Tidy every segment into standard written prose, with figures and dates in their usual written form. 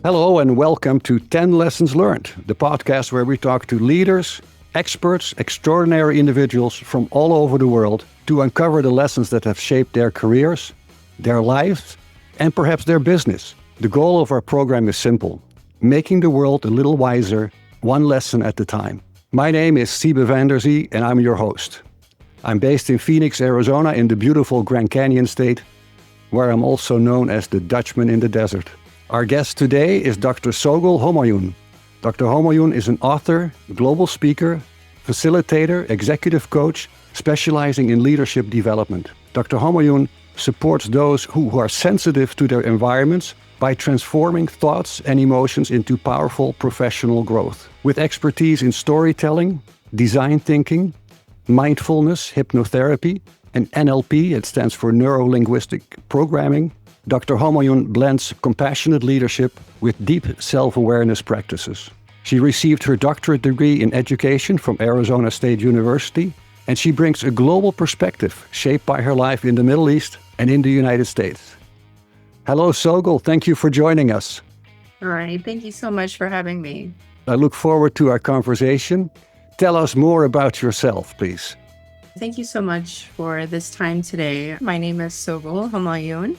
Hello and welcome to 10 Lessons Learned, the podcast where we talk to leaders, experts, extraordinary individuals from all over the world to uncover the lessons that have shaped their careers, their lives, and perhaps their business. The goal of our program is simple: making the world a little wiser, one lesson at a time. My name is Siebe Vanderzee and I'm your host. I'm based in Phoenix, Arizona in the beautiful Grand Canyon state, where I'm also known as the Dutchman in the desert. Our guest today is Dr. Sogol Homayoun. Dr. Homayoun is an author, global speaker, facilitator, executive coach, specializing in leadership development. Dr. Homayoun supports those who are sensitive to their environments by transforming thoughts and emotions into powerful professional growth. With expertise in storytelling, design thinking, mindfulness, hypnotherapy, and NLP, it stands for neuro-linguistic programming, Dr. Homayoun blends compassionate leadership with deep self-awareness practices. She received her doctorate degree in education from Arizona State University, and she brings a global perspective shaped by her life in the Middle East and in the United States. Hello, Sogol. Thank you for joining us. All right. Thank you so much for having me. I look forward to our conversation. Tell us more about yourself, please. Thank you so much for this time today. My name is Sogol Homayoun.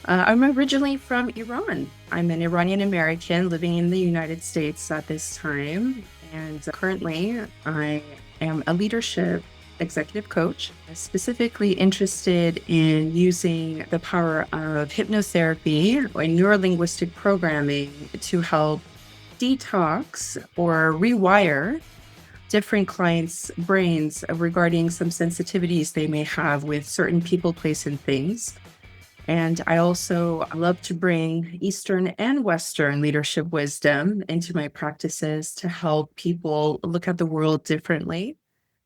I'm originally from Iran. I'm an Iranian American living in the United States at this time. And currently, I am a leadership executive coach, specifically interested in using the power of hypnotherapy or neuro-linguistic programming to help detox or rewire different clients' brains regarding some sensitivities they may have with certain people, place, and things. And I also love to bring Eastern and Western leadership wisdom into my practices to help people look at the world differently.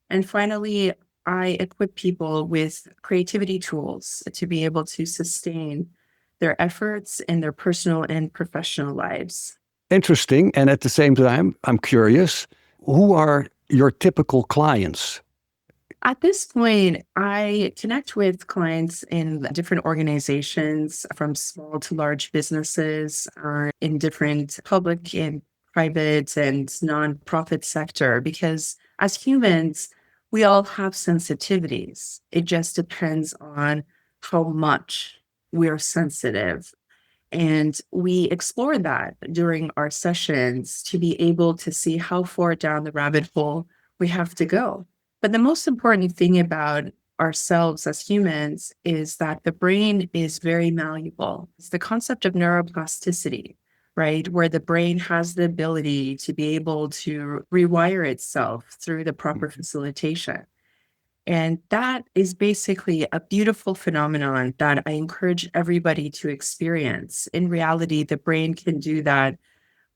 And finally, I equip people with creativity tools to be able to sustain their efforts in their personal and professional lives. Interesting. And at the same time, I'm curious, who are your typical clients? At this point, I connect with clients in different organizations, from small to large businesses, in different public and private and nonprofit sector, because as humans, we all have sensitivities. It just depends on how much we're sensitive. And we explore that during our sessions to be able to see how far down the rabbit hole we have to go. But the most important thing about ourselves as humans is that the brain is very malleable. It's the concept of neuroplasticity, right? Where the brain has the ability to be able to rewire itself through the proper facilitation. And that is basically a beautiful phenomenon that I encourage everybody to experience. In reality, the brain can do that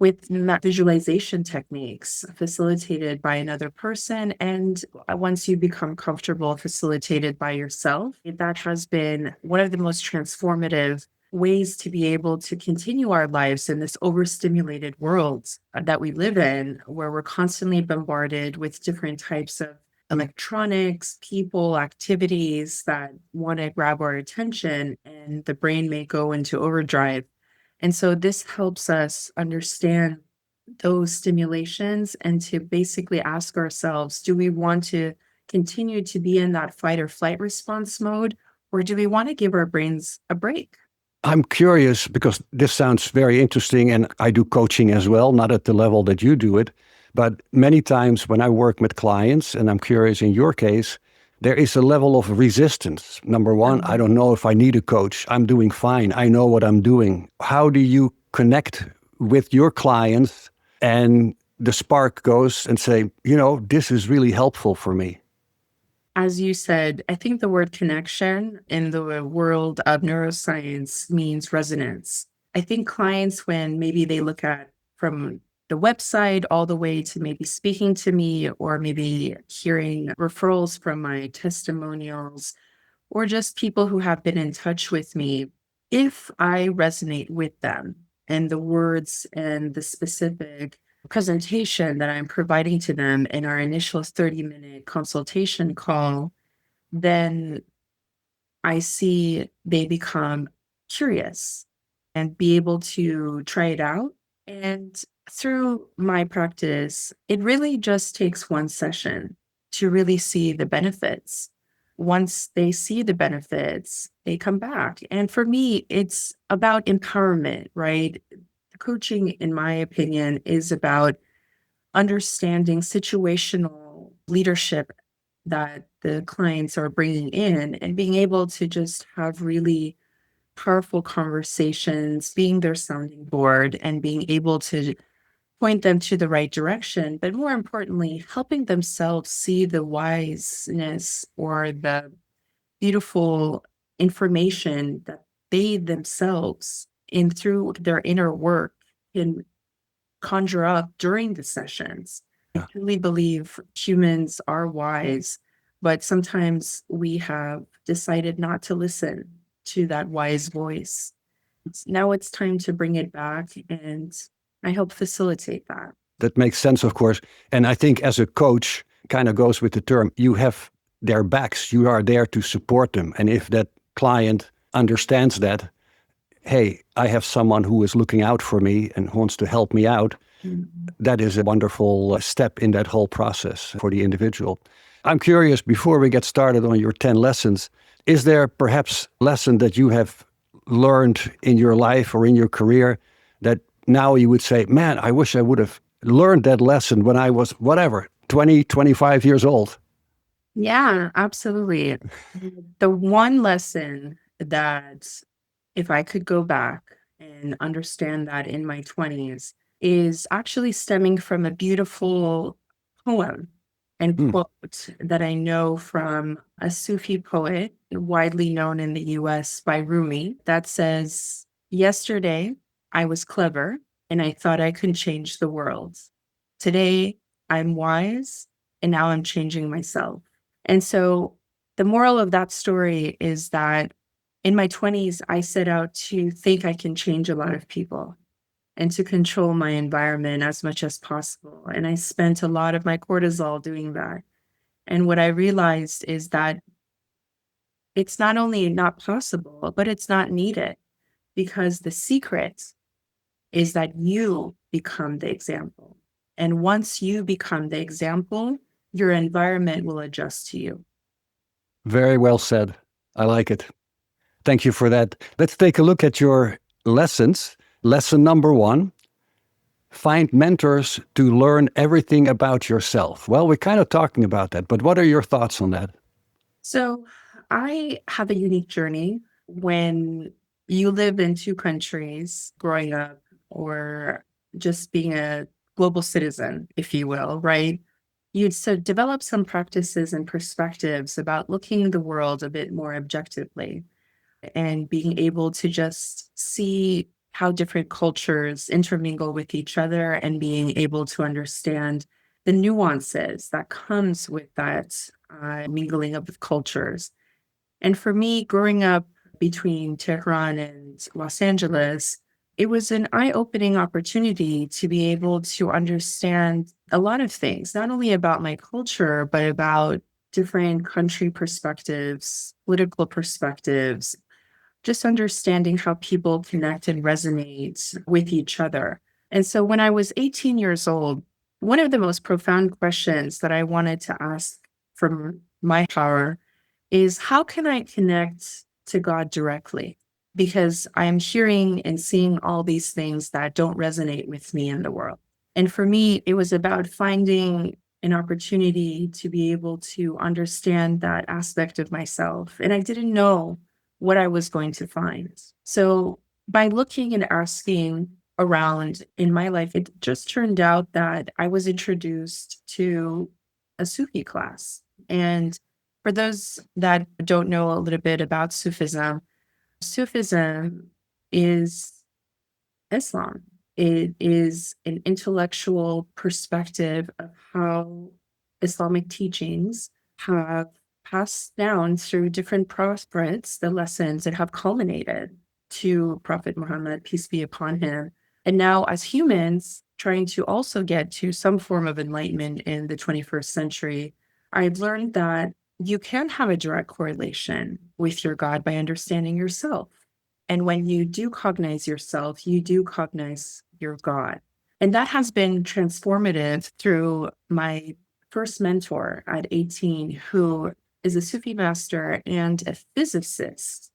with visualization techniques facilitated by another person. And once you become comfortable, facilitated by yourself, that has been one of the most transformative ways to be able to continue our lives in this overstimulated world that we live in, where we're constantly bombarded with different types of electronics, people, activities that want to grab our attention, and the brain may go into overdrive. And so this helps us understand those stimulations and to basically ask ourselves, do we want to continue to be in that fight or flight response mode, or do we want to give our brains a break? I'm curious because this sounds very interesting, and I do coaching as well, not at the level that you do it. But many times when I work with clients, and I'm curious in your case, there is a level of resistance. Number one, I don't know if I need a coach. I'm doing fine. I know what I'm doing. How do you connect with your clients and the spark goes and say, this is really helpful for me? As you said, I think the word connection in the world of neuroscience means resonance. I think clients, when maybe they look at from the website all the way to maybe speaking to me or maybe hearing referrals from my testimonials or just people who have been in touch with me, if I resonate with them and the words and the specific presentation that I'm providing to them in our initial 30-minute consultation call, then I see they become curious and be able to try it out. And through my practice, it really just takes one session to really see the benefits. Once they see the benefits, they come back. And for me, it's about empowerment, right? Coaching, in my opinion, is about understanding situational leadership that the clients are bringing in and being able to just have really powerful conversations, being their sounding board and being able to point them to the right direction, but more importantly, helping themselves see the wiseness or the beautiful information that they themselves, in through their inner work, can conjure up during the sessions. I Yeah. truly believe humans are wise, but sometimes we have decided not to listen to that wise voice. Now it's time to bring it back, and I help facilitate that. That makes sense, of course. And I think as a coach, kind of goes with the term, you have their backs. You are there to support them. And if that client understands that, hey, I have someone who is looking out for me and wants to help me out, Mhm. that is a wonderful step in that whole process for the individual. I'm curious, before we get started on your 10 lessons, is there perhaps a lesson that you have learned in your life or in your career that now you would say, man, I wish I would have learned that lesson when I was whatever, 20, 25 years old? Yeah, absolutely. The one lesson that, if I could go back and understand that in my 20s, is actually stemming from a beautiful poem and Hmm. quote that I know from a Sufi poet widely known in the US by Rumi that says, "Yesterday I was clever and I thought I could change the world. Today I'm wise and now I'm changing myself." And so the moral of that story is that in my 20s, I set out to think I can change a lot of people and to control my environment as much as possible. And I spent a lot of my cortisol doing that. And what I realized is that it's not only not possible, but it's not needed, because the secret is that you become the example. And once you become the example, your environment will adjust to you. Very well said. I like it. Thank you for that. Let's take a look at your lessons. Lesson number 1: find mentors to learn everything about yourself. Well, we're kind of talking about that, but what are your thoughts on that? So I have a unique journey. When you live in two countries growing up, or just being a global citizen, if you will, right? You'd so develop some practices and perspectives about looking at the world a bit more objectively and being able to just see how different cultures intermingle with each other and being able to understand the nuances that comes with that mingling of cultures. And for me, growing up between Tehran and Los Angeles, it was an eye-opening opportunity to be able to understand a lot of things, not only about my culture, but about different country perspectives, political perspectives, just understanding how people connect and resonate with each other. And so when I was 18 years old, one of the most profound questions that I wanted to ask from my power is, how can I connect to God directly? Because I am hearing and seeing all these things that don't resonate with me in the world. And for me, it was about finding an opportunity to be able to understand that aspect of myself. And I didn't know what I was going to find. So by looking and asking around in my life, it just turned out that I was introduced to a Sufi class. And for those that don't know a little bit about Sufism, Sufism is Islam. It is an intellectual perspective of how Islamic teachings have passed down through different prophets, the lessons that have culminated to Prophet Muhammad, peace be upon him. And now, as humans, trying to also get to some form of enlightenment in the 21st century, I've learned that you can have a direct correlation with your God by understanding yourself. And when you do cognize yourself, you do cognize your God. And that has been transformative through my first mentor at 18, who is a Sufi master and a physicist.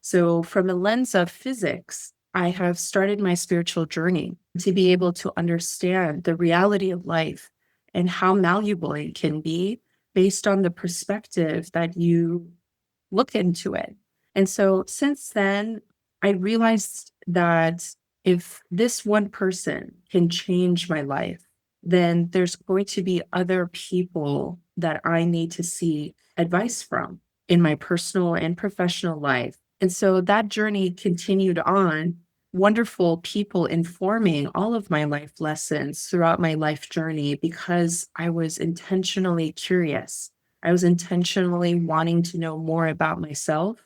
So, from a lens of physics, I have started my spiritual journey to be able to understand the reality of life and how malleable it can be based on the perspective that you look into it. And so, since then, I realized that if this one person can change my life, then there's going to be other people that I need to seek advice from in my personal and professional life. And so that journey continued on, wonderful people informing all of my life lessons throughout my life journey because I was intentionally curious. I was intentionally wanting to know more about myself.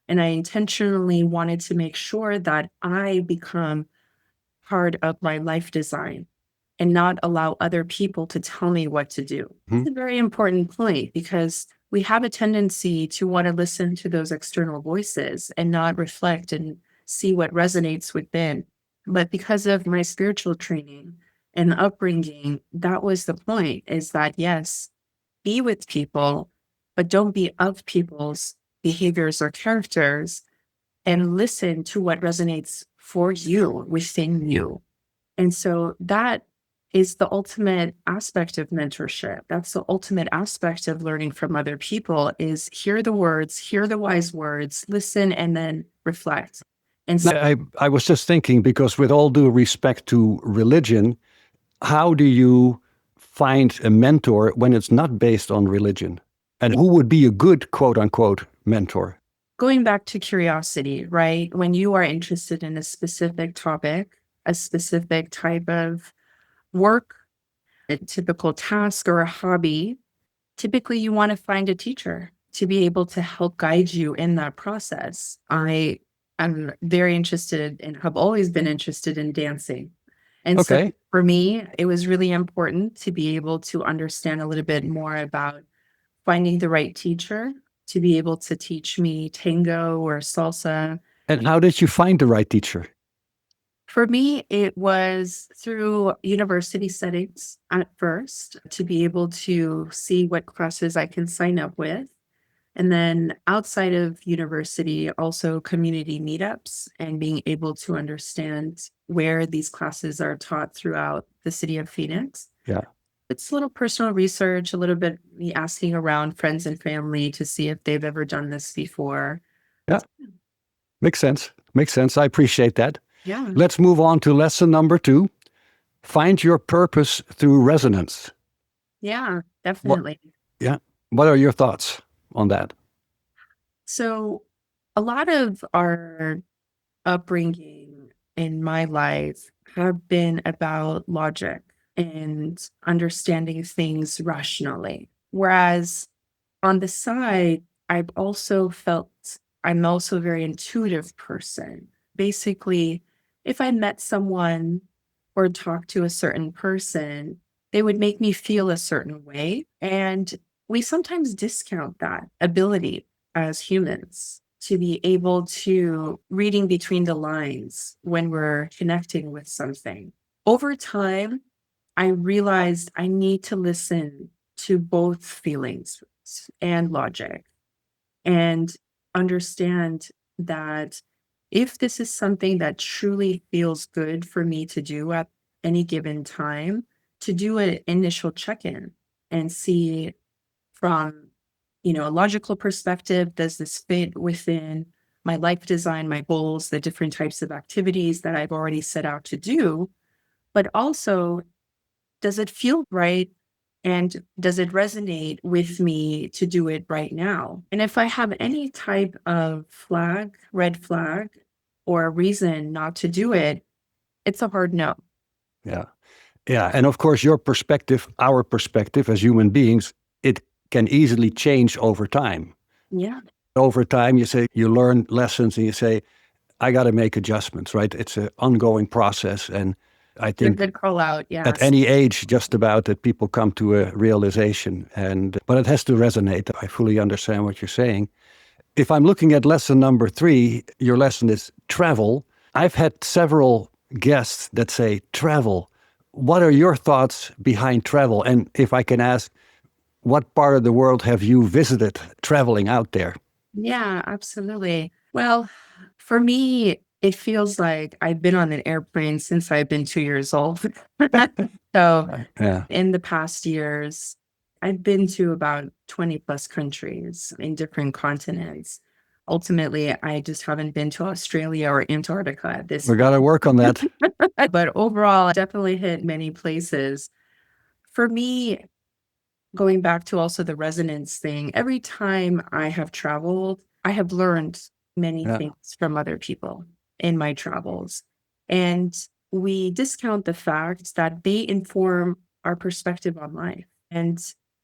And I intentionally wanted to make sure that I become part of my life design and not allow other people to tell me what to do. It's a very important point because we have a tendency to want to listen to those external voices and not reflect and see what resonates within. But because of my spiritual training and upbringing, that was the point, is that yes, be with people, but don't be of people's behaviors or characters, and listen to what resonates for you within you. And so that is the ultimate aspect of mentorship. That's the ultimate aspect of learning from other people, is hear the words, hear the wise words, listen, and then reflect. And so I was just thinking, because with all due respect to religion, how do you find a mentor when it's not based on religion? And who would be a good quote unquote mentor? going back to curiosity, right? When you are interested in a specific topic, a specific type of work, a typical task or a hobby, typically you want to find a teacher to be able to help guide you in that process. I am very interested and have always been interested in dancing. And so Okay. for me, it was really important to be able to understand a little bit more about finding the right teacher to be able to teach me tango or salsa. And how did you find the right teacher? For me, it was through university settings at first to be able to see what classes I can sign up with. And then outside of university, also community meetups and being able to understand where these classes are taught throughout the city of Phoenix. Yeah. It's a little personal research, a little bit me asking around friends and family to see if they've ever done this before. Yeah. Makes sense. Makes sense. I appreciate that. Yeah. Let's move on to lesson number 2. Find your purpose through resonance. Yeah, What, definitely. yeah. What are your thoughts on that? So a lot of our upbringing in my life have been about logic and understanding things rationally. Whereas on the side, I've also felt I'm also a very intuitive person. Basically, if I met someone or talked to a certain person, they would make me feel a certain way. And we sometimes discount that ability as humans to be able to reading between the lines when we're connecting with something. Over time, I realized I need to listen to both feelings and logic and understand that if this is something that truly feels good for me to do at any given time, to do an initial check-in and see from, a logical perspective, does this fit within my life design, my goals, the different types of activities that I've already set out to do? But also, does it feel right? And does it resonate with me to do it right now? And if I have any type of red flag, or a reason not to do it, it's a hard no. Yeah. Yeah. And of course, your perspective, our perspective as human beings, it can easily change over time. Yeah. Over time, you learn lessons and you say, I got to make adjustments, right? It's an ongoing process. And I You're a think good call out. at Yes. any age, just about, that people come to a realization. But it has to resonate. I fully understand what you're saying. if I'm looking at lesson number 3, your lesson is travel. I've had several guests that say travel. What are your thoughts behind travel? And if I can ask, what part of the world have you visited traveling out there? Yeah, absolutely. Well, for me, it feels like I've been on an airplane since I've been 2 years old. So Yeah. in the past years, I've been to about 20 plus countries in different continents. Ultimately, I just haven't been to Australia or Antarctica at this We got to point. work on that. But overall, I definitely hit many places. For me, going back to also the resonance thing, every time I have traveled, I have learned many Yeah. things from other people in my travels. And we discount the fact that they inform our perspective on life. And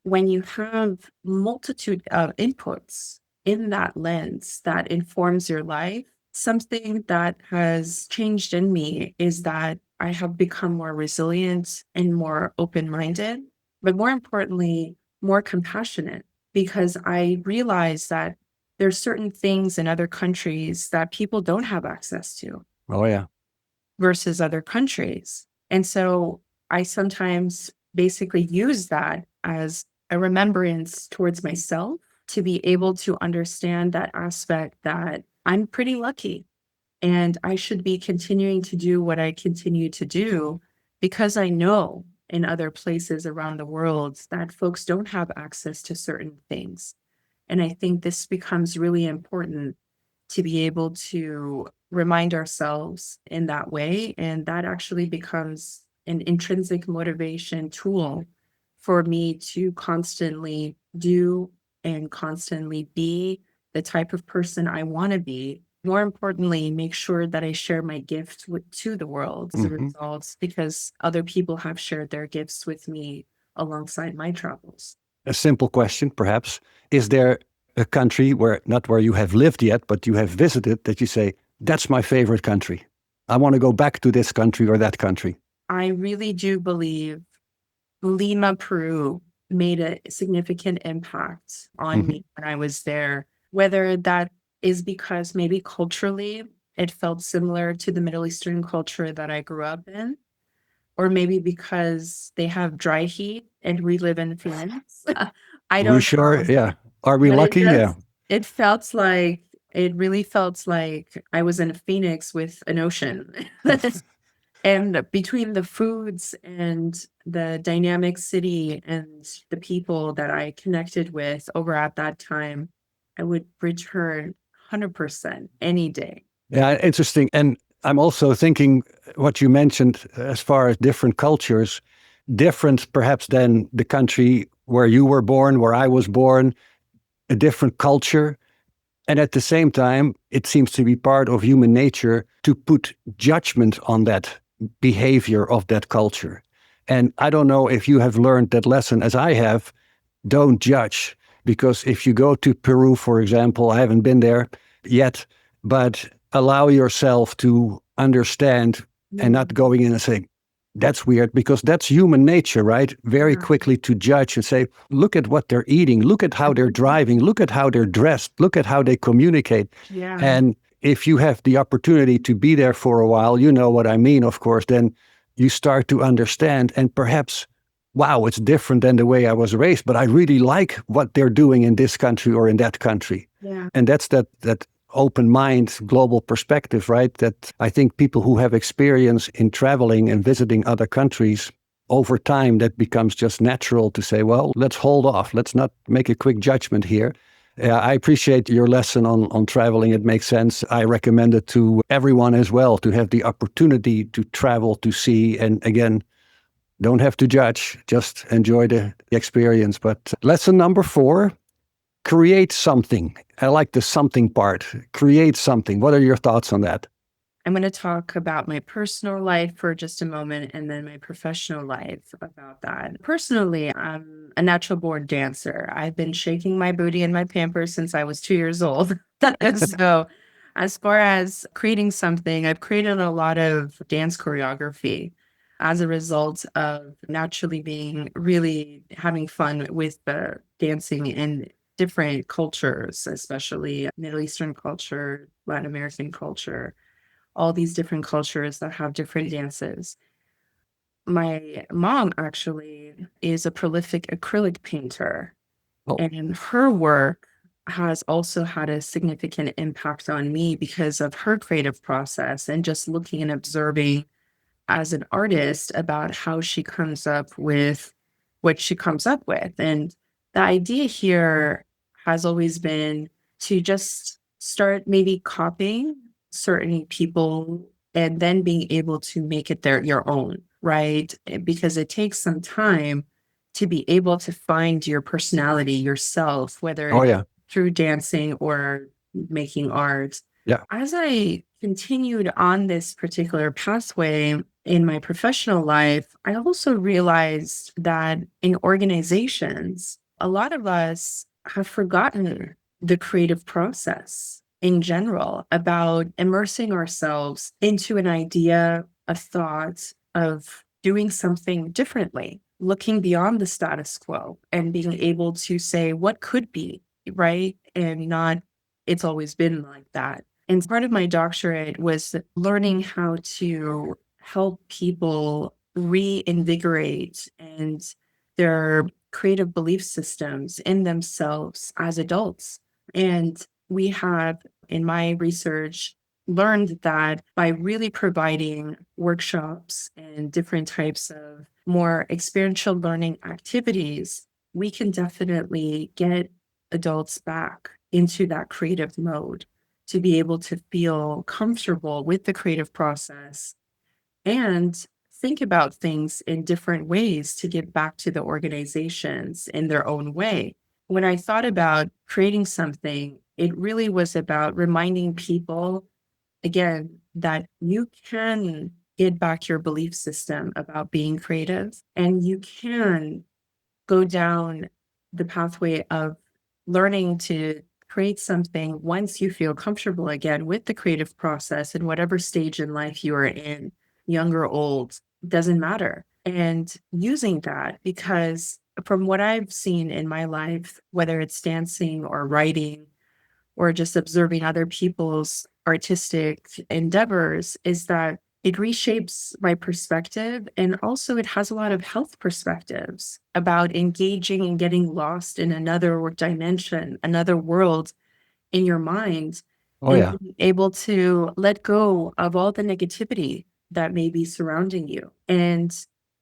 when you have multitude of inputs in that lens that informs your life, something that has changed in me is that I have become more resilient and more open-minded, but more importantly, more compassionate, because I realize that there's certain things in other countries that people don't have access to Oh, yeah. versus other countries. And so I sometimes basically use that as a remembrance towards myself to be able to understand that aspect that I'm pretty lucky and I should be continuing to do what I continue to do because I know in other places around the world that folks don't have access to certain things. And I think this becomes really important to be able to remind ourselves in that way. And that actually becomes an intrinsic motivation tool for me to constantly do and constantly be the type of person I want to be. More importantly, make sure that I share my gift to the world as a Mhm. result, because other people have shared their gifts with me alongside my travels. A simple question, perhaps. Is there a country where, not where you have lived yet, but you have visited, that you say, that's my favorite country? I want to go back to this country or that country. I really do believe Lima, Peru made a significant impact on Mhm. me when I was there, whether that is because maybe culturally it felt similar to the Middle Eastern culture that I grew up in, or maybe because they have dry heat and we live in Phoenix. I We don't sure, know, yeah. Are we but lucky? Yeah. it felt like, it really felt like I was in a Phoenix with an ocean. And between the foods and the dynamic city and the people that I connected with over at that time, I would return 100% any day. Yeah, interesting. And I'm also thinking what you mentioned as far as different cultures, different perhaps than the country where you were born, where I was born, a different culture. And at the same time, it seems to be part of human nature to put judgment on that behavior of that culture. And I don't know if you have learned that lesson as I have. Don't judge. Because if you go to Peru, for example, I haven't been there yet, but allow yourself to understand and not Mm, going in and saying, that's weird, because that's human nature, right? Very yeah. quickly to judge and say, look at what they're eating, look at how they're driving, look at how they're dressed, look at how they communicate. Yeah. And if you have the opportunity to be there for a while, you know what I mean, of course, then you start to understand and perhaps, wow, it's different than the way I was raised, but I really like what they're doing in this country or in that country. Yeah. And that's that open mind, global perspective, right? That I think people who have experience in traveling and visiting other countries, over time, that becomes just natural to say, well, let's hold off. Let's not make a quick judgment here. I appreciate your lesson on traveling. It makes sense. I recommend it to everyone as well, to have the opportunity to travel, to see, and again, don't have to judge, just enjoy the experience. But lesson number 4, create something. I like the something part. Create something. What are your thoughts on that? I'm going to talk about my personal life for just a moment and then my professional life about that. Personally, I'm a natural born dancer. I've been shaking my booty in my pampers since I was 2 years old. So, as far as creating something, I've created a lot of dance choreography as a result of naturally being really having fun with the dancing in different cultures, especially Middle Eastern culture, Latin American culture, all these different cultures that have different dances. My mom actually is a prolific acrylic painter, Oh, and her work has also had a significant impact on me because of her creative process and just looking and observing as an artist about how she comes up with what she comes up with. And the idea here has always been to just start maybe copying certain people and then being able to make it your own, right? Because it takes some time to be able to find your personality yourself, whether oh it's yeah, through dancing or making art. yeah. As I continued on this particular pathway in my professional life, I also realized that in organizations, a lot of us have forgotten the creative process in general about immersing ourselves into an idea, a thought of doing something differently, looking beyond the status quo and being able to say what could be, right? And not, it's always been like that. And part of my doctorate was learning how to help people reinvigorate and their creative belief systems in themselves as adults. And we have, in my research, learned that by really providing workshops and different types of more experiential learning activities, we can definitely get adults back into that creative mode to be able to feel comfortable with the creative process and think about things in different ways to get back to the organizations in their own way. When I thought about creating something, it really was about reminding people, again, that you can get back your belief system about being creative and you can go down the pathway of learning to create something once you feel comfortable again with the creative process in whatever stage in life you are in, young or old, doesn't matter. And using that, because from what I've seen in my life, whether it's dancing or writing or just observing other people's artistic endeavors, is that it reshapes my perspective. And also, it has a lot of health perspectives about engaging and getting lost in another dimension, another world in your mind, Oh and yeah. being able to let go of all the negativity that may be surrounding you. And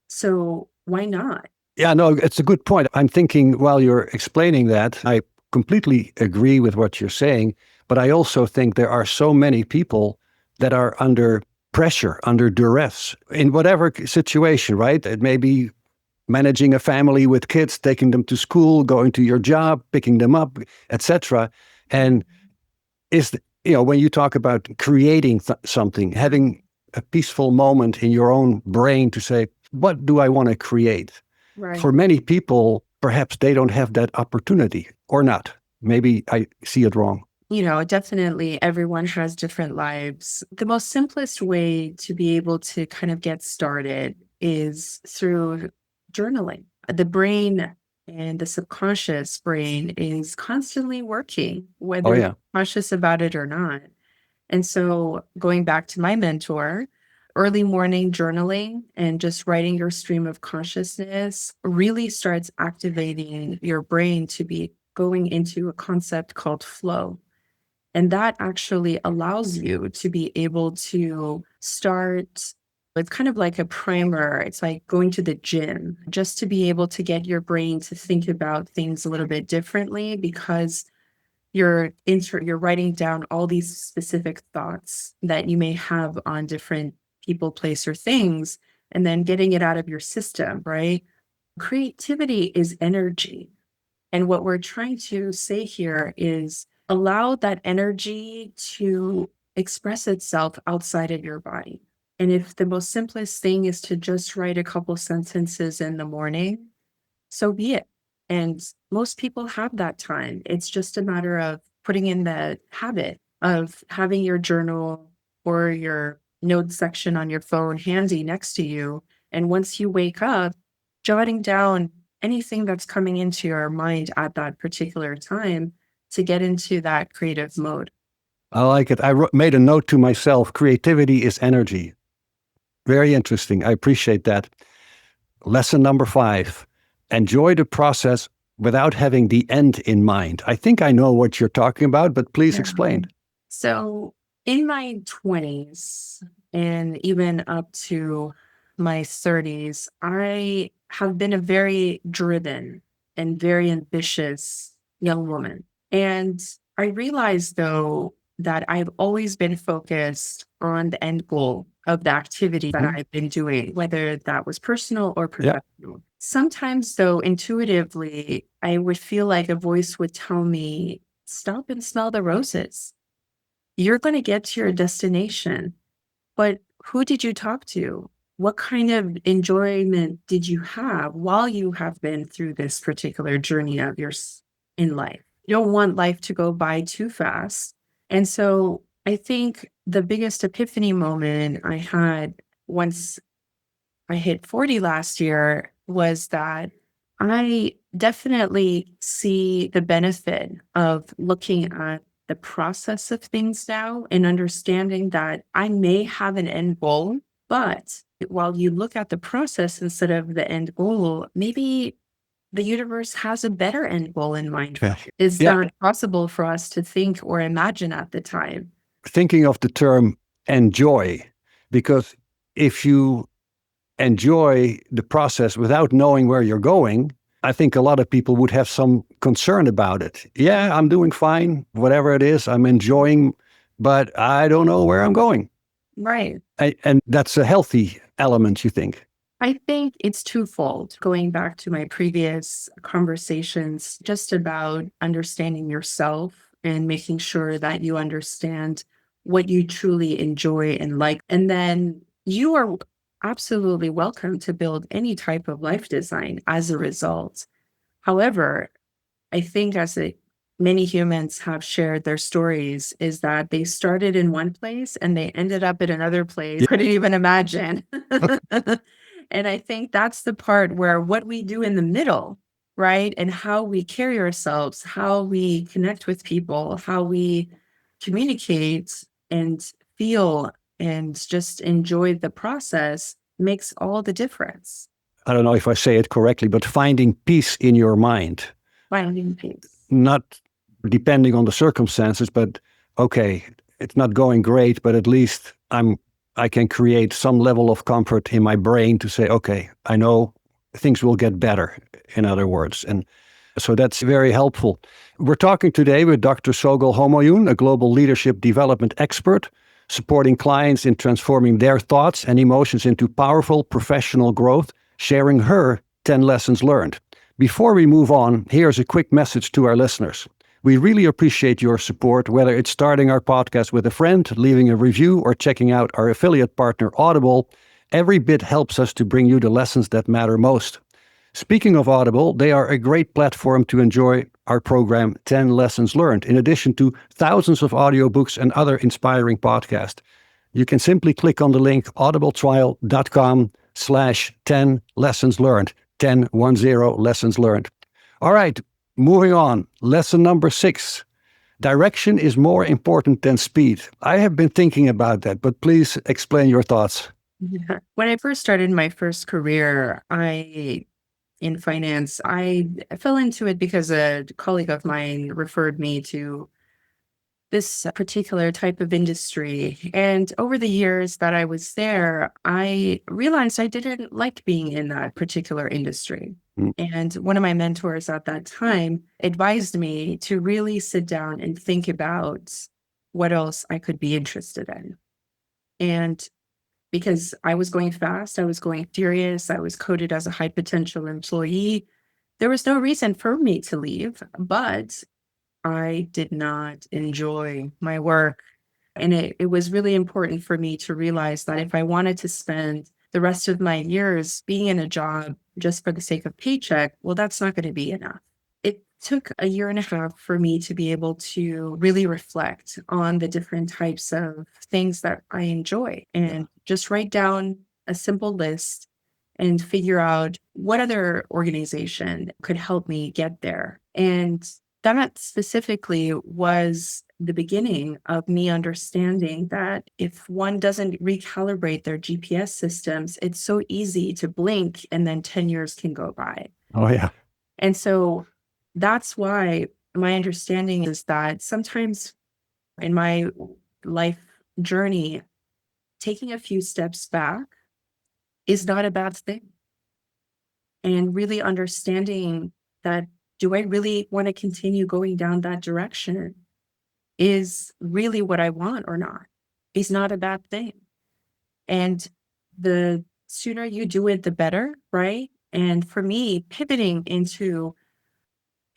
so, why not? Yeah, no, it's a good point. I'm thinking while you're explaining that, I completely agree with what you're saying, but I also think there are so many people that are under pressure, under duress in whatever situation, right? It may be managing a family with kids, taking them to school, going to your job, picking them up, etc. And is when you talk about creating something, having a peaceful moment in your own brain to say, what do I want to create? Right. For many people, perhaps they don't have that opportunity or not. Maybe I see it wrong. Definitely everyone has different lives. The most simplest way to be able to kind of get started is through journaling. The brain and the subconscious brain is constantly working, Oh, whether you're yeah. conscious about it or not. And so, going back to my mentor, early morning journaling and just writing your stream of consciousness really starts activating your brain to be going into a concept called flow. And that actually allows you to be able to start. It's kind of like a primer. It's like going to the gym just to be able to get your brain to think about things a little bit differently because you're writing down all these specific thoughts that you may have on different people, place, or things, and then getting it out of your system, right? Creativity is energy. And what we're trying to say here is allow that energy to express itself outside of your body. And if the most simplest thing is to just write a couple sentences in the morning, so be it. And most people have that time. It's just a matter of putting in the habit of having your journal or your notes section on your phone handy next to you. And once you wake up, jotting down anything that's coming into your mind at that particular time to get into that creative mode. I like it. I made a note to myself. Creativity is energy. Very interesting. I appreciate that. Lesson number 5. Enjoy the process without having the end in mind. I think I know what you're talking about, but please explain. So in my 20s and even up to my 30s, I have been a very driven and very ambitious young woman. And I realized, though, that I've always been focused on the end goal of the activity that I've been doing, whether that was personal or professional. Sometimes, though, intuitively, I would feel like a voice would tell me, stop and smell the roses. You're going to get to your destination, but who did you talk to? What kind of enjoyment did you have while you have been through this particular journey of yours in life? You don't want life to go by too fast. And so I think the biggest epiphany moment I had once I hit 40 last year was that I definitely see the benefit of looking at the process of things now and understanding that I may have an end goal, but while you look at the process instead of the end goal, maybe the universe has a better end goal in mind. Is not possible for us to think or imagine at the time. Thinking of the term enjoy, because if you enjoy the process without knowing where you're going, I think a lot of people would have some concern about it. Yeah, I'm doing fine, whatever it is, I'm enjoying, but I don't know where I'm going. Right. And that's a healthy element, you think? I think it's twofold. Going back to my previous conversations, just about understanding yourself and making sure that you understand what you truly enjoy and like. And then you are absolutely welcome to build any type of life design as a result. However, I think many humans have shared their stories is that they started in one place and they ended up in another place. Couldn't even imagine. And I think that's the part where what we do in the middle, right? And how we carry ourselves, how we connect with people, how we communicate and feel and just enjoy the process makes all the difference. I don't know if I say it correctly, but finding peace in your mind. Finding peace. Not depending on the circumstances, but okay, it's not going great, but at least I can create some level of comfort in my brain to say, okay, I know things will get better, in other words. And so that's very helpful. We're talking today with Dr. Sogol Homayoun, a global leadership development expert, supporting clients in transforming their thoughts and emotions into powerful professional growth, sharing her 10 lessons learned. Before we move on, here's a quick message to our listeners. We really appreciate your support, whether it's starting our podcast with a friend, leaving a review, or checking out our affiliate partner, Audible. Every bit helps us to bring you the lessons that matter most. Speaking of Audible, they are a great platform to enjoy our program 10 Lessons Learned, in addition to thousands of audiobooks and other inspiring podcasts. You can simply click on the link audibletrial.com/10 lessons learned, 10 lessons learned. All right, moving on. Lesson number 6. Direction is more important than speed. I have been thinking about that, but please explain your thoughts. Yeah. When I first started my first career, in finance, I fell into it because a colleague of mine referred me to this particular type of industry. And over the years that I was there, I realized I didn't like being in that particular industry. And one of my mentors at that time advised me to really sit down and think about what else I could be interested in. And because I was going fast, I was going furious, I was coded as a high potential employee, there was no reason for me to leave, but I did not enjoy my work. And it was really important for me to realize that if I wanted to spend the rest of my years being in a job just for the sake of paycheck, well, that's not going to be enough. It took a year and a half for me to be able to really reflect on the different types of things that I enjoy and just write down a simple list and figure out what other organization could help me get there. And that specifically was the beginning of me understanding that if one doesn't recalibrate their GPS systems, it's so easy to blink and then 10 years can go by. Oh, yeah. And so that's why my understanding is that sometimes in my life journey, taking a few steps back is not a bad thing. And really understanding that, do I really want to continue going down that direction? Is really what I want or not? Is not a bad thing. And the sooner you do it, the better, right? And for me, pivoting into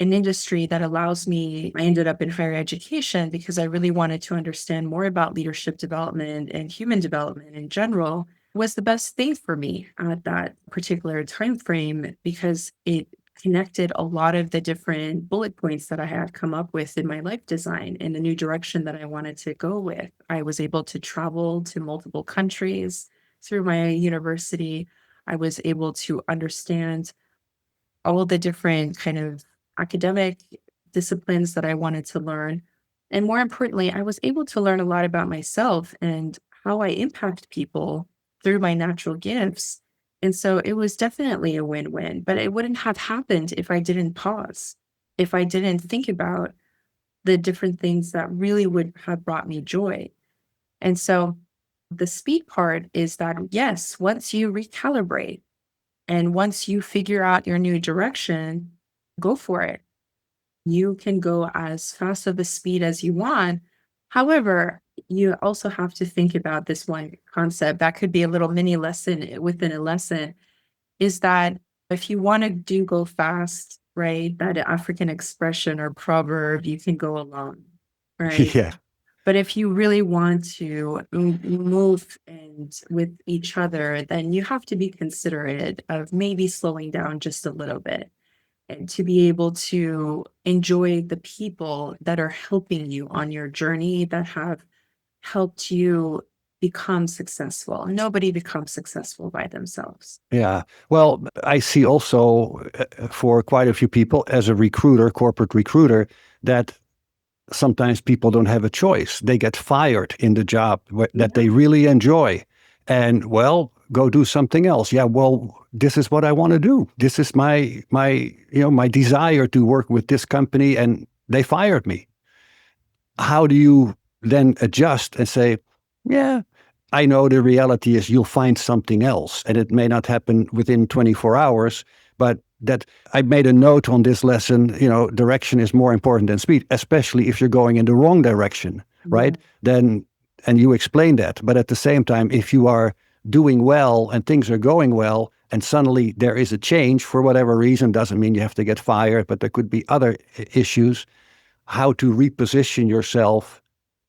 an industry that allows me, I ended up in higher education because I really wanted to understand more about leadership development and human development in general, was the best thing for me at that particular time frame because it connected a lot of the different bullet points that I had come up with in my life design and the new direction that I wanted to go with. I was able to travel to multiple countries through my university. I was able to understand all the different kind of academic disciplines that I wanted to learn. And more importantly, I was able to learn a lot about myself and how I impact people through my natural gifts. And so it was definitely a win-win, but it wouldn't have happened if I didn't pause, if I didn't think about the different things that really would have brought me joy. And so the speed part is that, yes, once you recalibrate, and once you figure out your new direction, go for it. You can go as fast of a speed as you want. However, you also have to think about this one concept that could be a little mini lesson within a lesson is that if you want to do go fast, right, that African expression or proverb, you can go alone, right? Yeah. But if you really want to move and with each other, then you have to be considerate of maybe slowing down just a little bit and to be able to enjoy the people that are helping you on your journey that have helped you become successful. Nobody becomes successful by themselves. Yeah. Well, I see also for quite a few people as a recruiter, corporate recruiter, that sometimes people don't have a choice. They get fired in the job that they really enjoy. And well, go do something else. Yeah, well, this is what I want to do. This is my desire to work with this company, and they fired me. How do you then adjust and say, yeah, I know the reality is you'll find something else, and it may not happen within 24 hours, but that I made a note on this lesson, direction is more important than speed, especially if you're going in the wrong direction, right? Then, and you explain that. But at the same time, if you are doing well and things are going well, and suddenly there is a change for whatever reason, doesn't mean you have to get fired, but there could be other issues, how to reposition yourself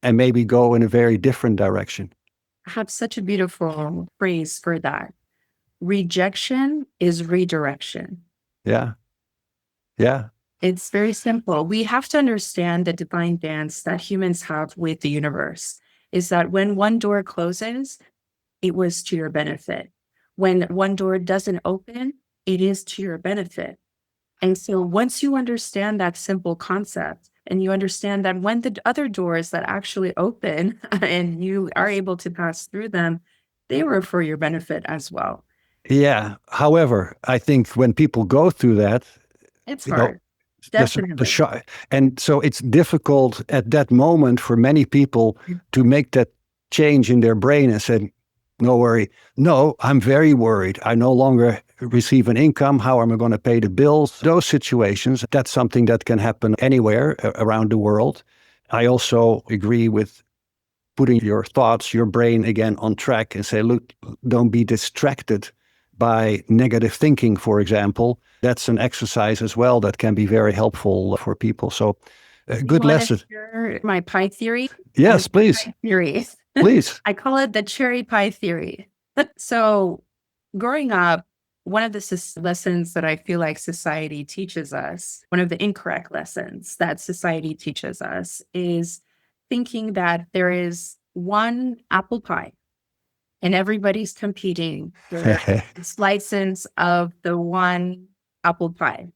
and maybe go in a very different direction. I have such a beautiful phrase for that. Rejection is redirection. Yeah. Yeah. It's very simple. We have to understand the divine dance that humans have with the universe is that when one door closes, it was to your benefit. When one door doesn't open, it is to your benefit. And so once you understand that simple concept and you understand that when the other doors that actually open and you are able to pass through them, they were for your benefit as well. Yeah. However, I think when people go through that, It's you know, hard. Definitely. and so it's difficult at that moment for many people to make that change in their brain and say, no worry. No, I'm very worried. I no longer receive an income. How am I going to pay the bills? Those situations, that's something that can happen anywhere around the world. I also agree with putting your thoughts, your brain again on track and say, look, don't be distracted by negative thinking, for example. That's an exercise as well that can be very helpful for people. So good lesson. My pie theory? Yes, please. Theory. Please. I call it the cherry pie theory. So growing up, one of the lessons that I feel like society teaches us, one of the incorrect lessons that society teaches us is thinking that there is one apple pie and everybody's competing for this license of the one apple pie.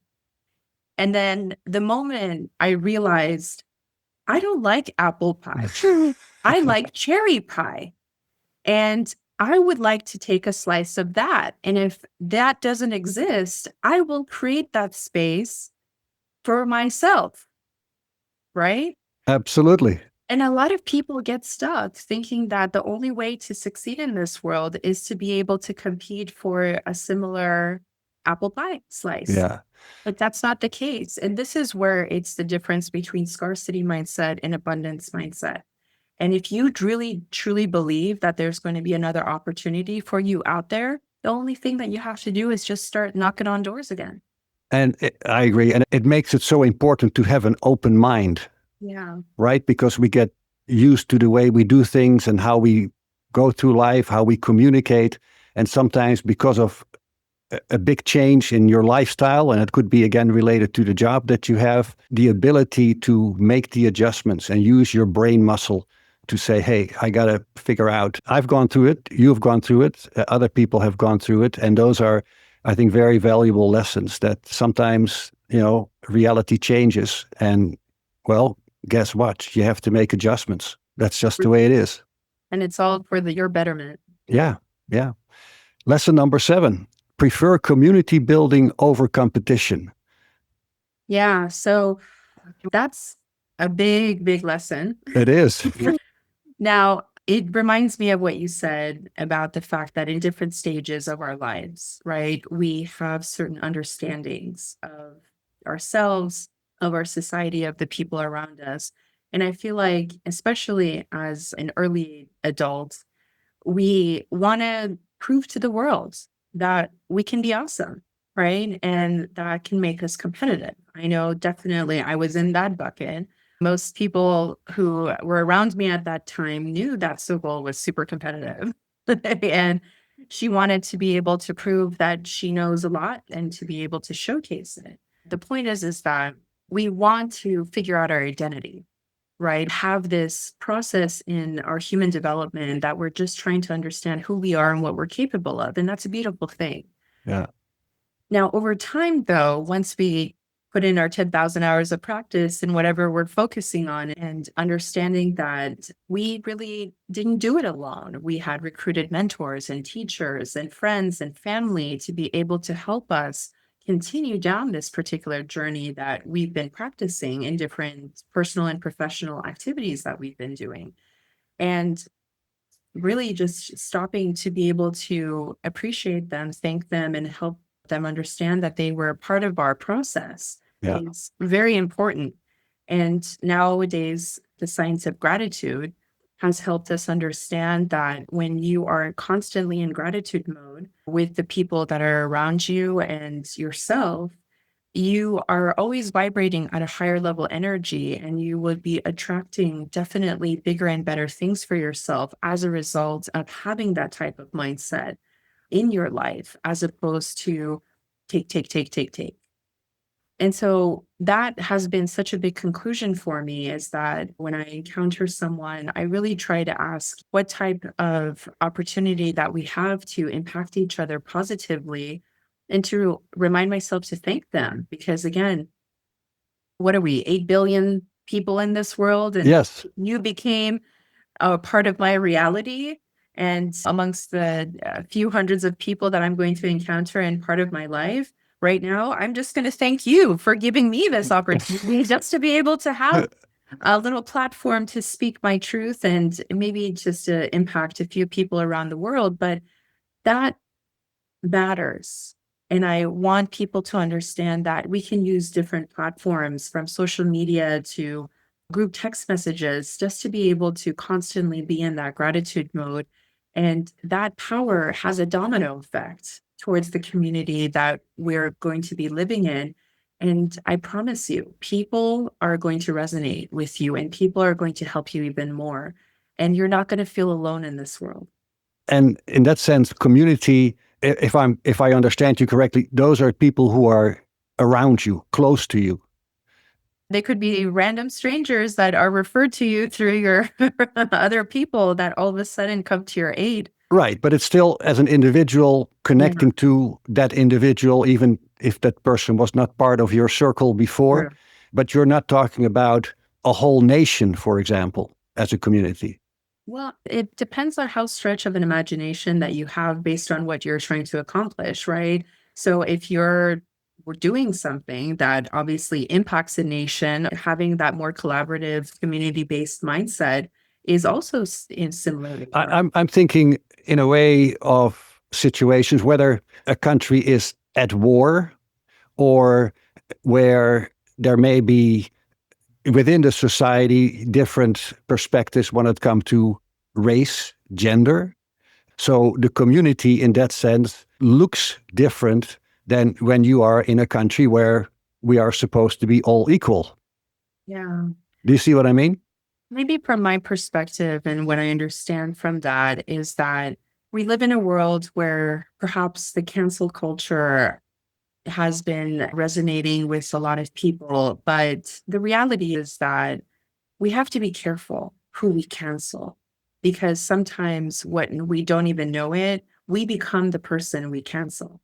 And then the moment I realized I don't like apple pie, I like cherry pie. And I would like to take a slice of that. And if that doesn't exist, I will create that space for myself. Right? Absolutely. And a lot of people get stuck thinking that the only way to succeed in this world is to be able to compete for a similar apple pie slice. Yeah. But that's not the case. And this is where it's the difference between scarcity mindset and abundance mindset. And if you really, truly believe that there's going to be another opportunity for you out there, the only thing that you have to do is just start knocking on doors again. And I agree. And it makes it so important to have an open mind. Yeah. Right? Because we get used to the way we do things and how we go through life, how we communicate. And sometimes because of a big change in your lifestyle, and it could be again related to the job that you have, the ability to make the adjustments and use your brain muscle to say, hey, I got to figure out, I've gone through it, you've gone through it, other people have gone through it. And those are, I think, very valuable lessons that sometimes, reality changes. And well, guess what? You have to make adjustments. That's just the way it is. And it's all for your betterment. Yeah. Yeah. Lesson number 7, prefer community building over competition. Yeah. So that's a big, big lesson. It is. Now, it reminds me of what you said about the fact that in different stages of our lives, right, we have certain understandings of ourselves, of our society, of the people around us. And I feel like, especially as an early adult, we want to prove to the world that we can be awesome, right? And that can make us competitive. I know definitely I was in that bucket. Most people who were around me at that time knew that Sogol was super competitive. And she wanted to be able to prove that she knows a lot and to be able to showcase it. The point is that we want to figure out our identity, right? Have this process in our human development that we're just trying to understand who we are and what we're capable of. And that's a beautiful thing. Yeah. Now, over time, though, once we put in our 10,000 hours of practice in whatever we're focusing on and understanding that we really didn't do it alone. We had recruited mentors and teachers and friends and family to be able to help us continue down this particular journey that we've been practicing in different personal and professional activities that we've been doing. And really just stopping to be able to appreciate them, thank them, and help them understand that they were a part of our process is very important. And nowadays, the science of gratitude has helped us understand that when you are constantly in gratitude mode with the people that are around you and yourself, you are always vibrating at a higher level energy, and you would be attracting definitely bigger and better things for yourself as a result of having that type of mindset in your life, as opposed to take, take, take, take, take. And so that has been such a big conclusion for me, is that when I encounter someone, I really try to ask what type of opportunity that we have to impact each other positively, and to remind myself to thank them. Because again, what are we, 8 billion people in this world? And yes, you became a part of my reality. And amongst the few hundreds of people that I'm going to encounter in part of my life right now, I'm just going to thank you for giving me this opportunity just to be able to have a little platform to speak my truth and maybe just to impact a few people around the world. But that matters. And I want people to understand that we can use different platforms, from social media to group text messages, just to be able to constantly be in that gratitude mode. And that power has a domino effect towards the community that we're going to be living in. And I promise you, people are going to resonate with you, and people are going to help you even more. And you're not going to feel alone in this world. And in that sense, community, if I understand you correctly, those are people who are around you, close to you. They could be random strangers that are referred to you through your other people that all of a sudden come to your aid. Right, but it's still as an individual Yeah, connecting to that individual, even if that person was not part of your circle before. true. But you're not talking about a whole nation, for example, as a community. Well, it depends on how stretch of an imagination that you have based on what you're trying to accomplish, right? So if you're we're doing something that obviously impacts a nation, having that more collaborative, community-based mindset is also similarly important. I'm thinking in a way of situations whether a country is at war or where there may be within the society different perspectives when it comes to race, gender. So the community in that sense looks different than when you are in a country where we are supposed to be all equal. Yeah. Do you see what I mean? Maybe from my perspective and what I understand from that is that we live in a world where perhaps the cancel culture has been resonating with a lot of people. But the reality is that we have to be careful who we cancel because sometimes when we don't even know it, we become the person we cancel.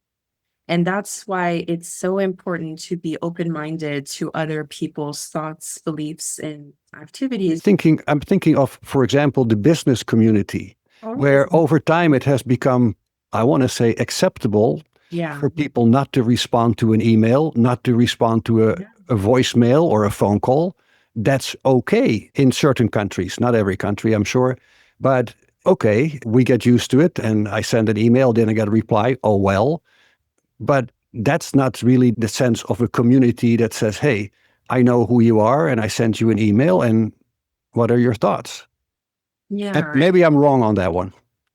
And that's why it's so important to be open minded to other people's thoughts, beliefs, and activities. I'm thinking of, for example, the business community, Oh, where over time it has become, I want to say, acceptable yeah. for people not to respond to an email, not to respond to Yeah. a voicemail or a phone call. That's okay in certain countries, not every country, I'm sure. But okay, we get used to it. And I send an email, then I get a reply, oh, well. But that's not really the sense of a community that says, hey, I know who you are and I sent you an email. And what are your thoughts? And Yeah. maybe I'm wrong on that one.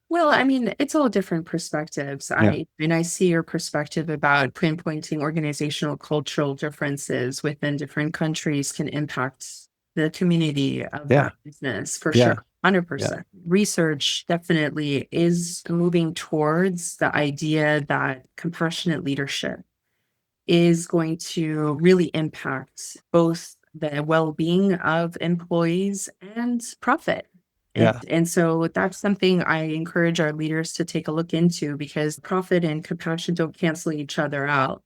Well, I mean, it's all different perspectives. Yeah. I see your perspective about pinpointing organizational cultural differences within different countries can impact the community of Yeah. that business for sure. Yeah. 100%. Yeah. Research definitely is moving towards the idea that compassionate leadership is going to really impact both the well-being of employees and profit. Yeah. And so that's something I encourage our leaders to take a look into because profit and compassion don't cancel each other out.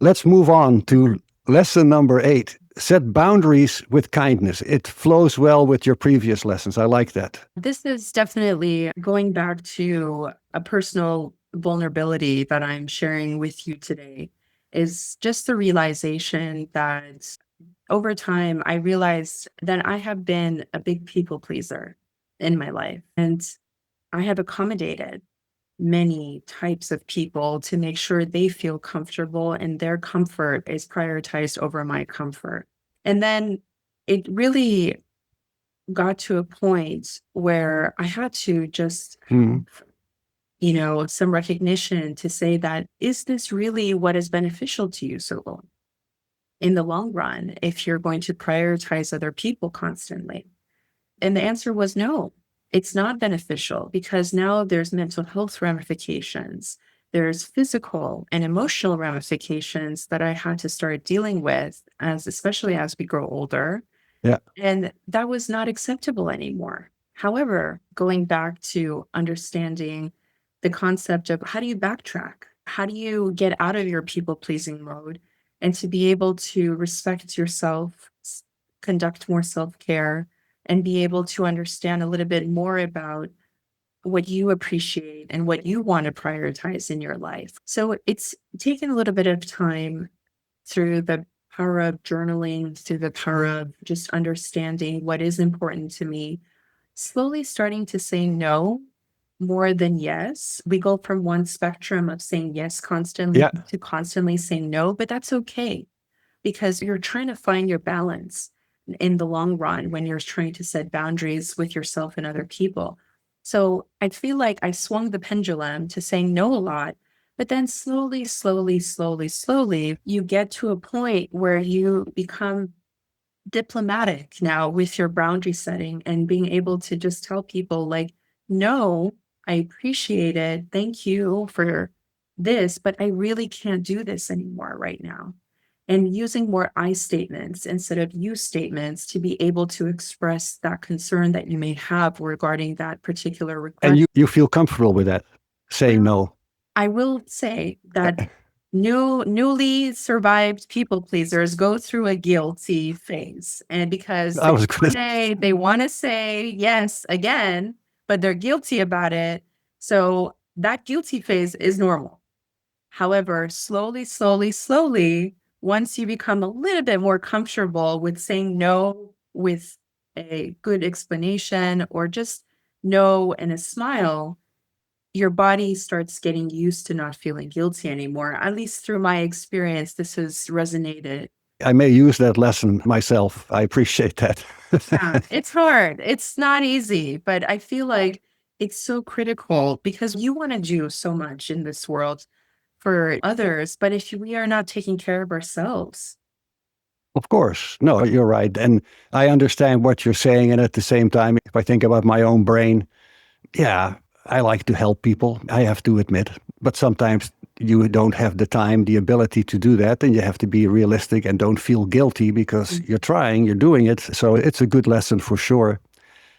Let's move on to lesson number 8. Set boundaries with kindness. It flows well with your previous lessons. I like that. This is definitely going back to a personal vulnerability that I'm sharing with you today is just the realization that over time, I realized that I have been a big people pleaser in my life. And I have accommodated many types of people to make sure they feel comfortable and their comfort is prioritized over my comfort. And then it really got to a point where I had to just Hmm. have, some recognition to say that, is this really what is beneficial to you, Sogol? In the long run if you're going to prioritize other people constantly? And the answer was no, it's not beneficial because now there's mental health ramifications. There's physical and emotional ramifications that I had to start dealing with especially as we grow older. Yeah. And that was not acceptable anymore. However, going back to understanding the concept of how do you backtrack? How do you get out of your people pleasing mode and to be able to respect yourself, conduct more self care, and be able to understand a little bit more about what you appreciate and what you want to prioritize in your life. So it's taken a little bit of time through the power of journaling, through the power of just understanding what is important to me, slowly starting to say no more than yes. We go from one spectrum of saying yes constantly Yeah. to constantly saying no, but that's okay because you're trying to find your balance in the long run when you're trying to set boundaries with yourself and other people. So I feel like I swung the pendulum to saying no a lot, but then slowly, slowly, slowly, slowly, you get to a point where you become diplomatic now with your boundary setting and being able to just tell people, like, no, I appreciate it. Thank you for this, but I really can't do this anymore right now. and using more I statements instead of you statements to be able to express that concern that you may have regarding that particular request. And you feel comfortable with that, saying no? I will say that newly survived people pleasers go through a guilty phase. And because I was one going to. day they want to say yes again, but they're guilty about it. So that guilty phase is normal. However, slowly, once you become a little bit more comfortable with saying no with a good explanation or just no and a smile, your body starts getting used to not feeling guilty anymore. At least through my experience, this has resonated. I may use that lesson myself. I appreciate that. Yeah, it's hard. It's not easy, but I feel like it's so critical because you want to do so much in this world for others. But if we are not taking care of ourselves, Of course. No, you're right. And I understand what you're saying. And at the same time, if I think about my own brain, yeah, I like to help people, I have to admit. But sometimes you don't have the time, the ability to do that. And you have to be realistic and don't feel guilty because you're trying, you're doing it. So it's a good lesson for sure.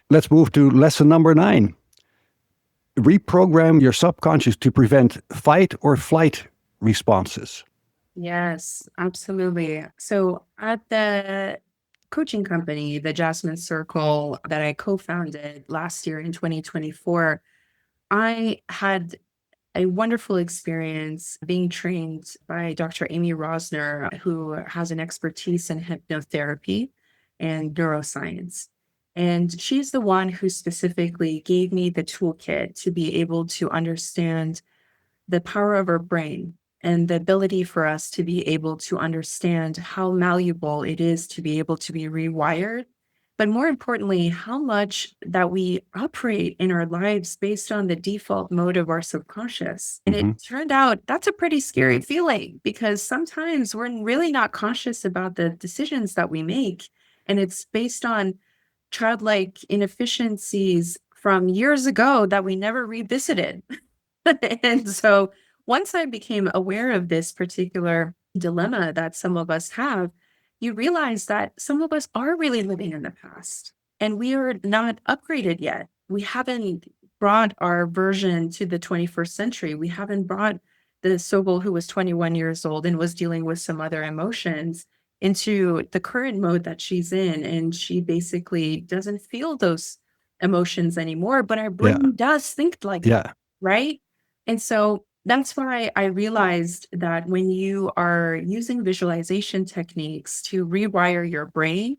Let's move to lesson number 9. Reprogram your subconscious to prevent fight or flight responses. yes, absolutely. So at the coaching company, the Jasmine Circle that I co-founded last year in 2024, I had a wonderful experience being trained by Dr. Amy Rosner, who has an expertise in hypnotherapy and neuroscience. And she's the one who specifically gave me the toolkit to be able to understand the power of our brain and the ability for us to be able to understand how malleable it is to be able to be rewired, but more importantly, how much that we operate in our lives based on the default mode of our subconscious. And it turned out that's a pretty scary feeling because sometimes we're really not conscious about the decisions that we make. And it's based on childlike inefficiencies from years ago that we never revisited. And so once I became aware of this particular dilemma that some of us have, you realize that some of us are really living in the past and we are not upgraded yet. We haven't brought our version to the 21st century. We haven't brought the Sogol who was 21 years old and was dealing with some other emotions into the current mode that she's in. And she basically doesn't feel those emotions anymore, but our brain does think like that, right? And so that's why I realized that when you are using visualization techniques to rewire your brain,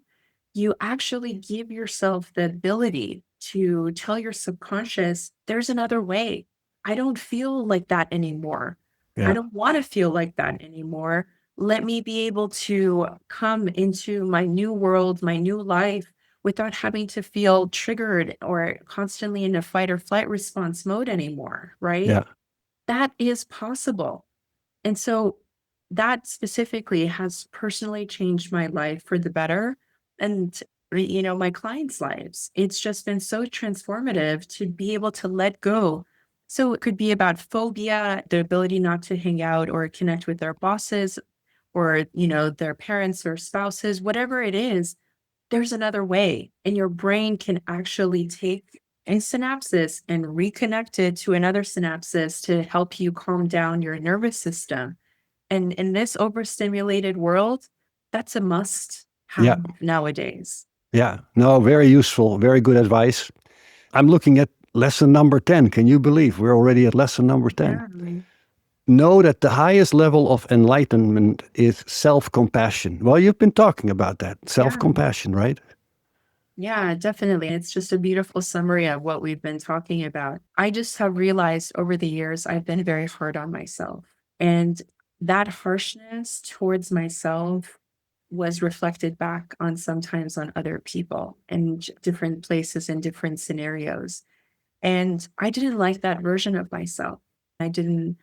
you actually give yourself the ability to tell your subconscious, there's another way. I don't feel like that anymore. I don't want to feel like that anymore. Let me be able to come into my new world, my new life without having to feel triggered or constantly in a fight or flight response mode anymore, right? Yeah. That is possible. And so that specifically has personally changed my life for the better and my clients' lives. It's just been so transformative to be able to let go. So it could be about phobia, the ability not to hang out or connect with their bosses or, their parents or spouses, whatever it is, there's another way. And your brain can actually take a synapses and reconnect it to another synapses to help you calm down your nervous system. And in this overstimulated world, that's a must Yeah. have nowadays. Yeah. No, very useful. Very good advice. I'm looking at lesson number 10. Can you believe we're already at lesson number 10? Yeah. Know that the highest level of enlightenment is self-compassion. Well, you've been talking about that. Self-compassion, right? Yeah, definitely. It's just a beautiful summary of what we've been talking about. I just have realized over the years, I've been very hard on myself. And that harshness towards myself was reflected back on sometimes on other people and different places and different scenarios. And I didn't like that version of myself. I didn't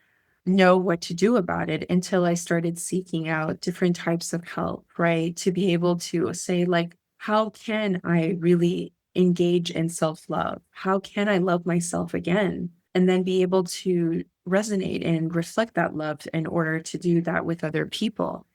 know what to do about it until I started seeking out different types of help, right? To be able to say, like, how can I really engage in self love? How can I love myself again? And then be able to resonate and reflect that love in order to do that with other people.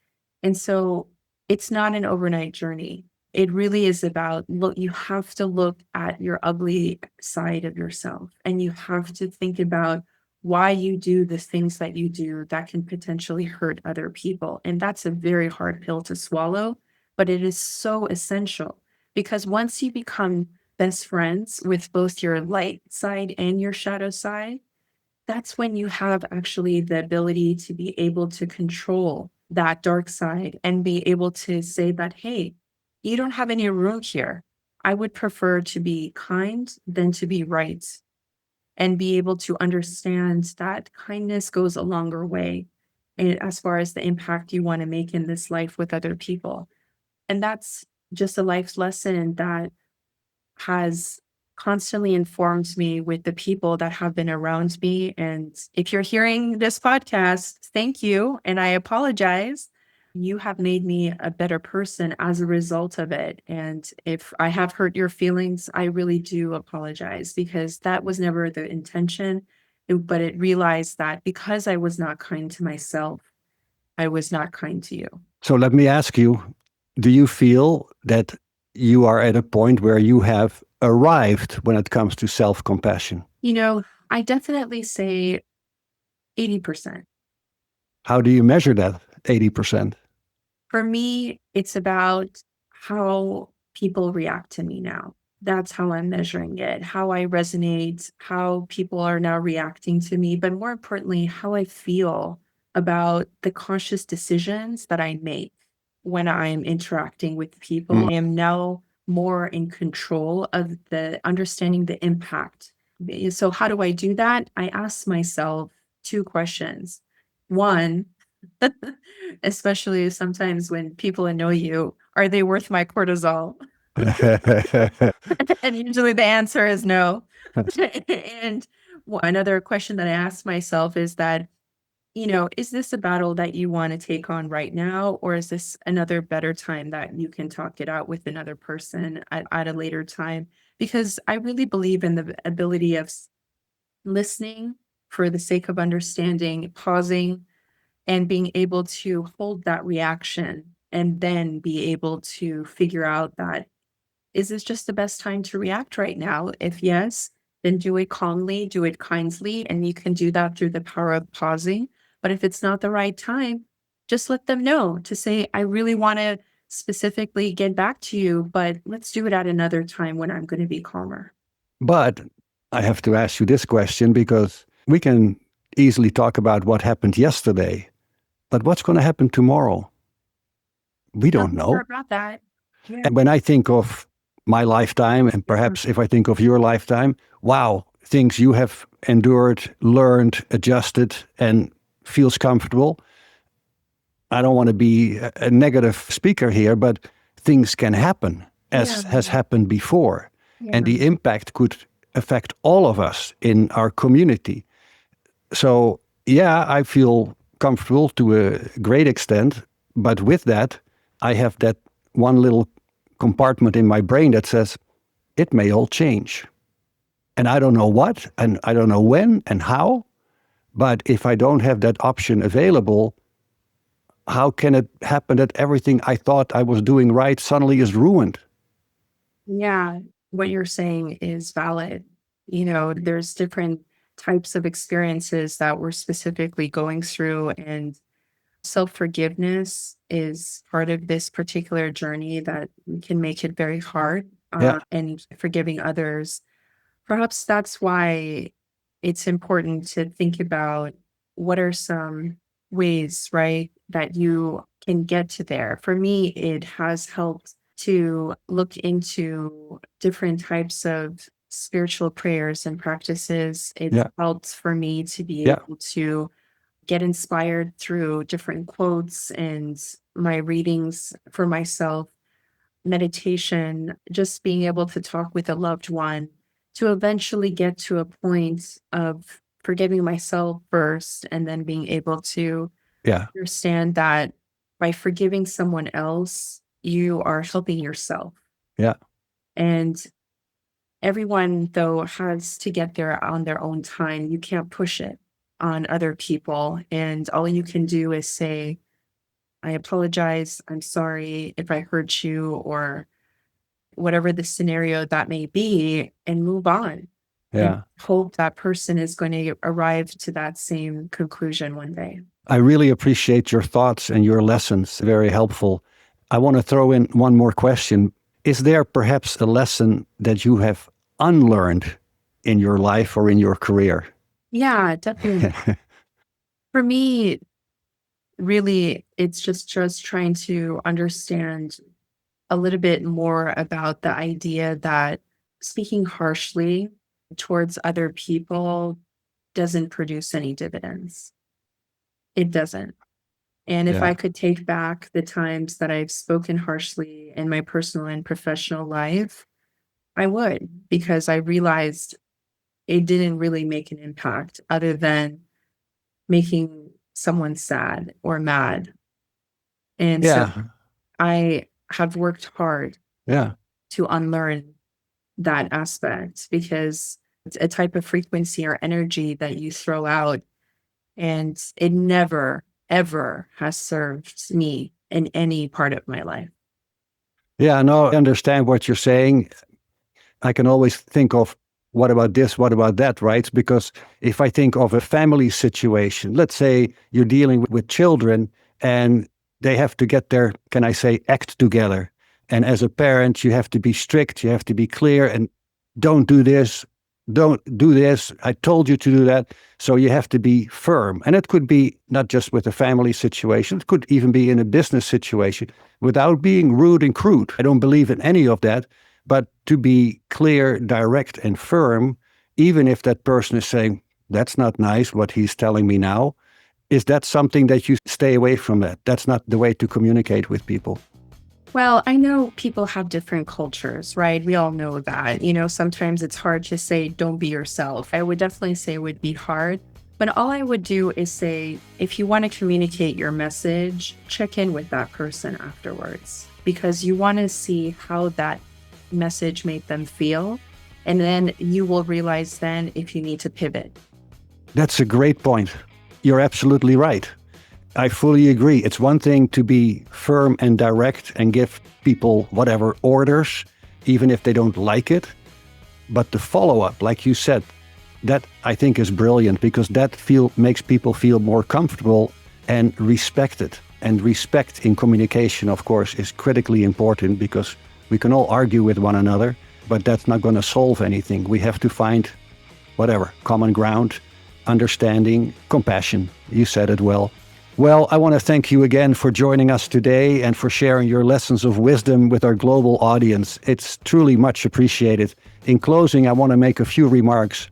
And so it's not an overnight journey. It really is about, look, you have to look at your ugly side of yourself, and you have to think about why you do the things that you do that can potentially hurt other people. And that's a very hard pill to swallow, but it is so essential, because once you become best friends with both your light side and your shadow side, that's when you have actually the ability to be able to control that dark side and be able to say that, hey, you don't have any room here. I would prefer to be kind than to be right, and be able to understand that kindness goes a longer way as far as the impact you want to make in this life with other people. And that's just a life lesson that has constantly informed me with the people that have been around me. And if you're hearing this podcast, thank you. And I apologize. You have made me a better person as a result of it. And if I have hurt your feelings, I really do apologize, because that was never the intention. But it realized that because I was not kind to myself, I was not kind to you. So let me ask you, do you feel that you are at a point where you have arrived when it comes to self-compassion? I definitely say 80%. How do you measure that 80%? For me, it's about how people react to me now. That's how I'm measuring it, how I resonate, how people are now reacting to me, but more importantly, how I feel about the conscious decisions that I make when I'm interacting with people. I am now more in control of the understanding the impact. So, how do I do that? I ask myself two questions. One, especially sometimes when people annoy you, are they worth my cortisol? And usually the answer is no. And another question that I ask myself is that, is this a battle that you want to take on right now? Or is this another better time that you can talk it out with another person at a later time? Because I really believe in the ability of listening for the sake of understanding, pausing, and being able to hold that reaction, and then be able to figure out that, is this just the best time to react right now? If yes, then do it calmly, do it kindly, and you can do that through the power of pausing. But if it's not the right time, just let them know to say, I really want to specifically get back to you, but let's do it at another time when I'm going to be calmer. But I have to ask you this question, because we can easily talk about what happened yesterday, but what's going to happen tomorrow? We don't Not sure know. about that. Yeah. And when I think of my lifetime, and perhaps if I think of your lifetime, wow, things you have endured, learned, adjusted, and feels comfortable. I don't want to be a negative speaker here, but things can happen, as has happened before. And the impact could affect all of us in our community. So, yeah, I feel comfortable to a great extent. But with that, I have that one little compartment in my brain that says, it may all change. And I don't know what, and I don't know when and how. But if I don't have that option available, how can it happen that everything I thought I was doing right suddenly is ruined? Yeah, what you're saying is valid. There's different types of experiences that we're specifically going through, and self forgiveness is part of this particular journey that can make it very hard. Yeah, And forgiving others. Perhaps that's why it's important to think about what are some ways, right, that you can get to there. For me, it has helped to look into different types of spiritual prayers and practices. It yeah, helped for me to be yeah, able to get inspired through different quotes and my readings for myself, meditation, just being able to talk with a loved one, to eventually get to a point of forgiving myself first, and then being able to yeah, understand that by forgiving someone else, you are helping yourself. yeah. And everyone, though, has to get there on their own time. You can't push it on other people. And all you can do is say, I apologize. I'm sorry if I hurt you, or whatever the scenario that may be, and move on and Yeah. hope that person is going to arrive to that same conclusion one day. I really appreciate your thoughts and your lessons. Very helpful. I want to throw in one more question. Is there perhaps a lesson that you have unlearned in your life or in your career? Yeah, definitely. For me, really, it's just trying to understand a little bit more about the idea that speaking harshly towards other people doesn't produce any dividends. It doesn't. And if I Yeah. could take back the times that I've spoken harshly in my personal and professional life, I would, because I realized it didn't really make an impact other than making someone sad or mad. And so Yeah. I have worked hard Yeah. to unlearn that aspect, because it's a type of frequency or energy that you throw out, and it never, ever has served me in any part of my life. Yeah. No, I understand what you're saying. I can always think of what about this, what about that, right? Because if I think of a family situation, let's say you're dealing with children and they have to get their, can I say, act together. And as a parent, you have to be strict, you have to be clear and don't do this, don't do this. I told you to do that. So you have to be firm. And it could be not just with a family situation, it could even be in a business situation without being rude and crude. I don't believe in any of that. But to be clear, direct, and firm, even if that person is saying, that's not nice what he's telling me now, is that something that you stay away from that? That's not the way to communicate with people. Well, I know people have different cultures, right? We all know that. Sometimes it's hard to say, don't be yourself. I would definitely say it would be hard. But all I would do is say, if you want to communicate your message, check in with that person afterwards, because you want to see how that message made them feel. And then you will realize then if you need to pivot. That's a great point. You're absolutely right. I fully agree. It's one thing to be firm and direct and give people whatever orders, even if they don't like it. But the follow-up, like you said, that I think is brilliant, because that makes people feel more comfortable and respected. And respect in communication, of course, is critically important, because we can all argue with one another, but that's not going to solve anything. We have to find whatever, common ground, understanding, compassion. You said it well. Well, I want to thank you again for joining us today and for sharing your lessons of wisdom with our global audience. It's truly much appreciated. In closing, I want to make a few remarks.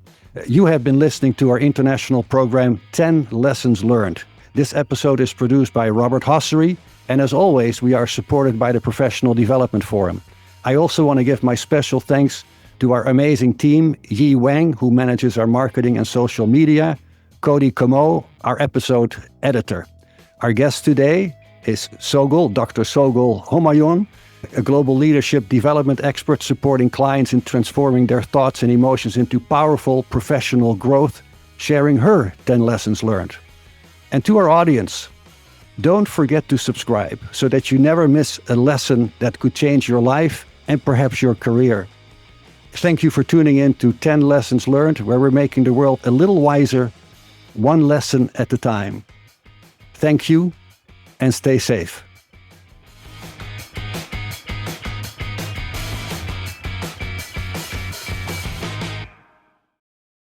You have been listening to our international program, 10 Lessons Learned. This episode is produced by Robert Hossery, and as always, we are supported by the Professional Development Forum. I also want to give my special thanks to our amazing team, Yi Wang, who manages our marketing and social media, Cody Como, our episode editor. Our guest today is Dr. Sogol Homayoun, a global leadership development expert supporting clients in transforming their thoughts and emotions into powerful professional growth, sharing her 10 lessons learned. And to our audience, don't forget to subscribe so that you never miss a lesson that could change your life and perhaps your career. Thank you for tuning in to 10 Lessons Learned, where we're making the world a little wiser, one lesson at a time. Thank you, and stay safe.